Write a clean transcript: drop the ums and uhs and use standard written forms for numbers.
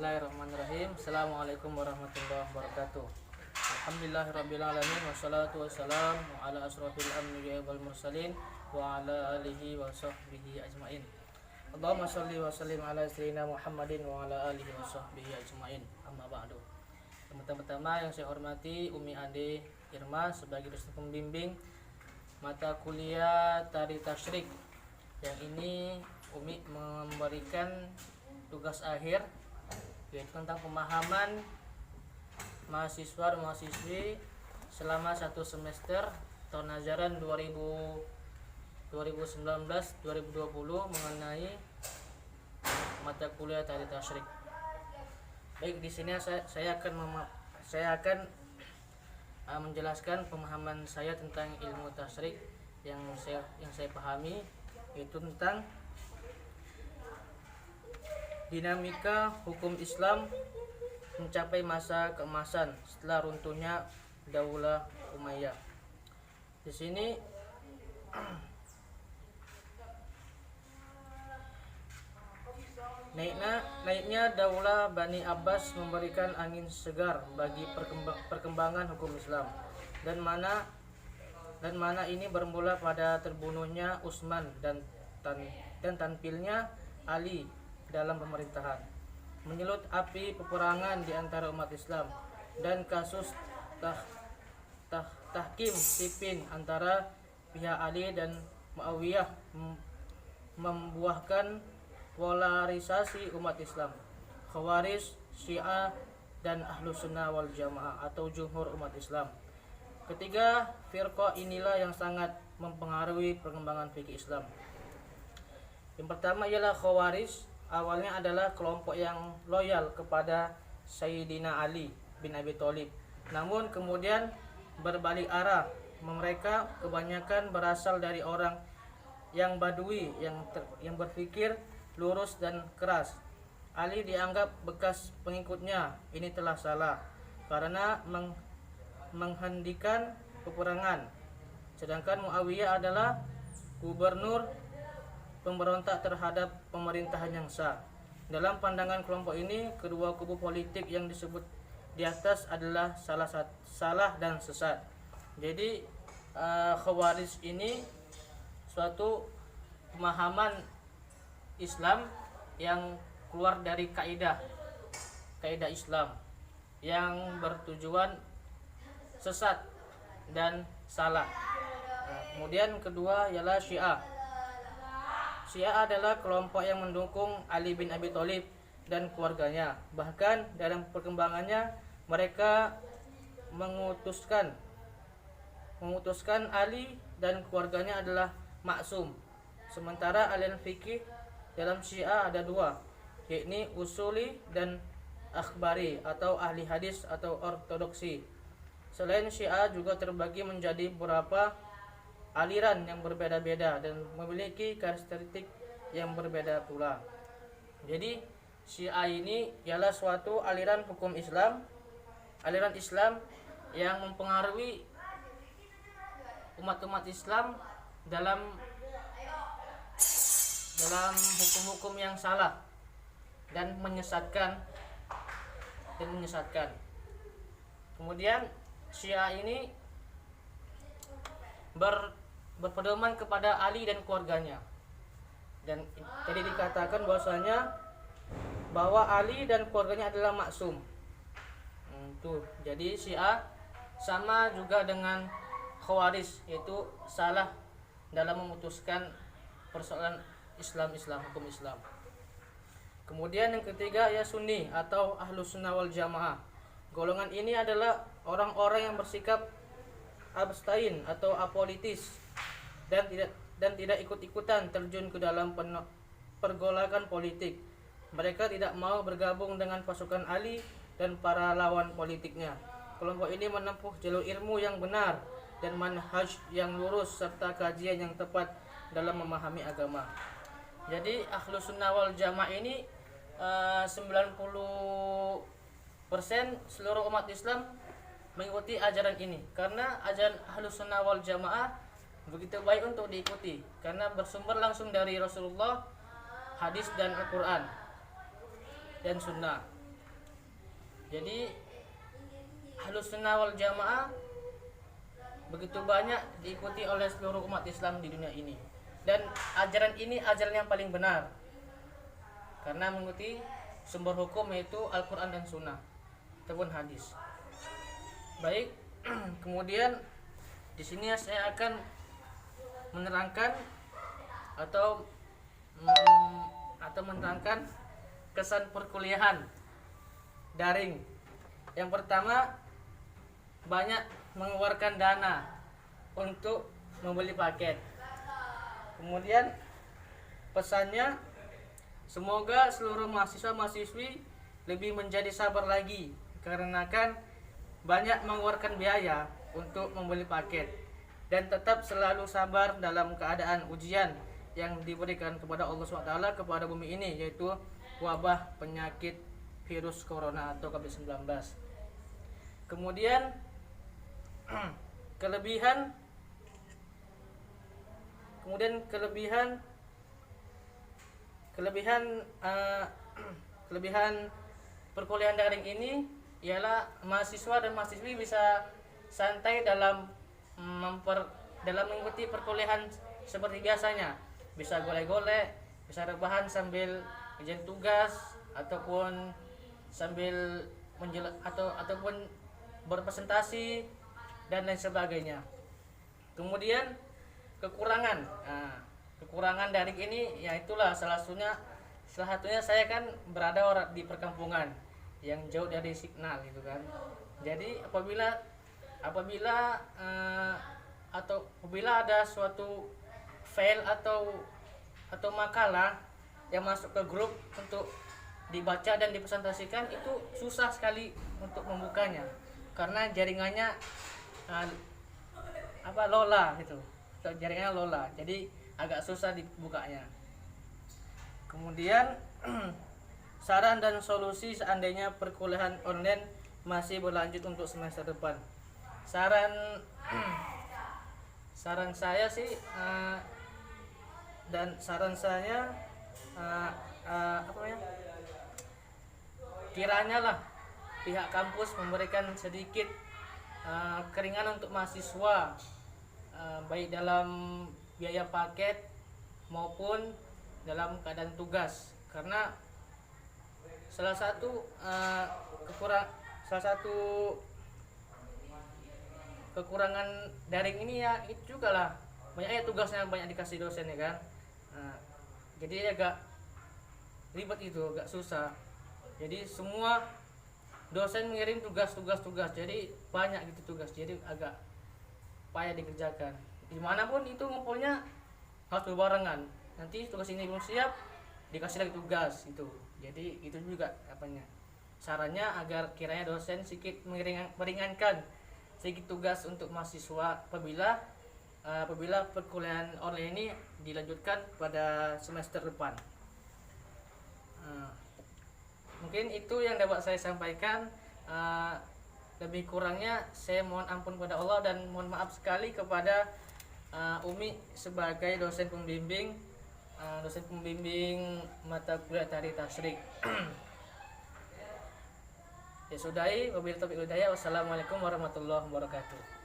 Bismillahirrahmanirrahim. Assalamualaikum warahmatullahi wabarakatuh. Alhamdulillahirrabbilalamin. Wassalatu wassalamu ala asrafil anbiya'i wal mursalin wa ala alihi wa sahbihi ajmain. Allahumma sholli wa sallim ala sayyidina Muhammadin wa ala alihi wa sahbihi ajmain. Amma ba'du. Pertama-tama yang saya hormati Umi Ade Irma sebagai dosen pembimbing mata kuliah Tari Tasyrik. Yang ini Umi memberikan tugas akhir yaitu tentang pemahaman mahasiswa dan mahasiswi selama satu semester tahun ajaran 2019-2020 mengenai mata kuliah Tari Tasyrik. Baik, di sini saya akan menjelaskan pemahaman saya tentang ilmu tasyrik yang saya pahami, yaitu tentang dinamika hukum Islam mencapai masa keemasan setelah runtuhnya Daulah Umayyah. Di sini naiknya Daulah Bani Abbas memberikan angin segar bagi perkembangan hukum Islam, dan mana ini bermula pada terbunuhnya Utsman dan tampilnya Ali dalam pemerintahan, menyulut api peperangan di antara umat Islam, dan kasus tahkim Siffin antara pihak Ali dan Muawiyah membuahkan polarisasi umat Islam, Khawarij, Syiah, dan Ahlus Sunnah wal Jamaah atau jumhur umat Islam. Ketiga firqah inilah yang sangat mempengaruhi perkembangan fikih Islam. Yang pertama ialah Khawarij. Awalnya adalah kelompok yang loyal kepada Sayyidina Ali bin Abi Thalib, namun kemudian berbalik arah. Mereka kebanyakan berasal dari orang yang Badui yang berpikir lurus dan keras. Ali dianggap bekas pengikutnya ini telah salah karena menghentikan peperangan, sedangkan Muawiyah adalah gubernur pemberontak terhadap pemerintahan yang sah. Dalam pandangan kelompok ini, kedua kubu politik yang disebut di atas adalah salah dan sesat. Jadi Khawarij ini suatu pemahaman Islam yang keluar dari kaidah Islam yang bertujuan sesat dan salah. Kemudian kedua ialah Syiah. Syiah adalah kelompok yang mendukung Ali bin Abi Thalib dan keluarganya. Bahkan dalam perkembangannya mereka mengutuskan Ali dan keluarganya adalah maksum. Sementara aliran fikih dalam Syiah ada dua, yakni usuli dan akhbari atau ahli hadis atau ortodoksi. Selain Syiah juga terbagi menjadi beberapa aliran yang berbeda-beda dan memiliki karakteristik yang berbeda pula. Jadi Syiah ini ialah suatu aliran hukum Islam, aliran Islam yang mempengaruhi umat-umat Islam dalam hukum-hukum yang salah dan menyesatkan. Kemudian Syiah ini berpedoman kepada Ali dan keluarganya, dan tadi dikatakan bahwa Ali dan keluarganya adalah maksum. Jadi Syiah sama juga dengan Khawarij, yaitu salah dalam memutuskan persoalan hukum Islam. Kemudian yang ketiga ya Sunni atau Ahlus Sunnah wal Jamaah. Golongan ini adalah orang-orang yang bersikap abstain atau apolitis dan tidak ikut-ikutan terjun ke dalam pergolakan politik. Mereka tidak mau bergabung dengan pasukan Ali dan para lawan politiknya. Kelompok ini menempuh jalur ilmu yang benar dan manhaj yang lurus serta kajian yang tepat dalam memahami agama. Jadi Ahlus Sunnah wal Jamaah ini 90% seluruh umat Islam mengikuti ajaran ini, karena ajaran Ahlus Sunnah wal Jamaah begitu baik untuk diikuti karena bersumber langsung dari Rasulullah, hadis dan Al-Quran dan Sunnah. Jadi Ahlus Sunnah wal Jamaah begitu banyak diikuti oleh seluruh umat Islam di dunia ini, dan ajaran ini ajaran yang paling benar karena mengikuti sumber hukum yaitu Al-Quran dan Sunnah ataupun hadis. Baik, kemudian di sini saya akan menerangkan atau menerangkan kesan perkuliahan daring. Yang pertama, banyak mengeluarkan dana untuk membeli paket. Kemudian pesannya, semoga seluruh mahasiswa-mahasiswi lebih menjadi sabar lagi karena kan banyak mengeluarkan biaya untuk membeli paket, dan tetap selalu sabar dalam keadaan ujian yang diberikan kepada Allah SWT kepada bumi ini, yaitu wabah penyakit virus corona atau COVID-19. Kemudian kelebihan perkuliahan daring ini ialah mahasiswa dan mahasiswi bisa santai dalam mengikuti perkuliahan seperti biasanya, bisa golek-golek, bisa rebahan sambil ngerjain tugas ataupun sambil ataupun berpresentasi dan lain sebagainya. Kemudian kekurangan daring ini ya itulah salah satunya saya kan berada di perkampungan yang jauh dari signal gitu kan. Jadi apabila ada suatu file atau makalah yang masuk ke grup untuk dibaca dan dipresentasikan, itu susah sekali untuk membukanya karena jaringannya lola gitu. Jaringannya lola, jadi agak susah dibukanya. Kemudian saran dan solusi seandainya perkuliahan online masih berlanjut untuk semester depan. Saran saya sih kiranya lah pihak kampus memberikan sedikit keringanan untuk mahasiswa, baik dalam biaya paket maupun dalam keadaan tugas, karena salah satu kekurangan daring ini ya itu juga lah banyaknya tugasnya banyak dikasih dosen ya kan. Jadi agak ribet, itu agak susah. Jadi semua dosen mengirim tugas, jadi banyak gitu tugas, jadi agak payah dikerjakan. Dimanapun itu ngumpulnya harus berbarengan, nanti tugas ini belum siap dikasih lagi tugas itu. Jadi itu juga sarannya agar kiranya dosen sedikit meringankan sedikit tugas untuk mahasiswa apabila perkuliahan online ini dilanjutkan pada semester depan. Mungkin itu yang dapat saya sampaikan. Lebih kurangnya saya mohon ampun kepada Allah dan mohon maaf sekali kepada Umi sebagai dosen pembimbing mata kuliah Tarikh Tasyrik. Ya sudahi, wabillahi taufiq wal hidayah. Wassalamualaikum warahmatullahi wabarakatuh.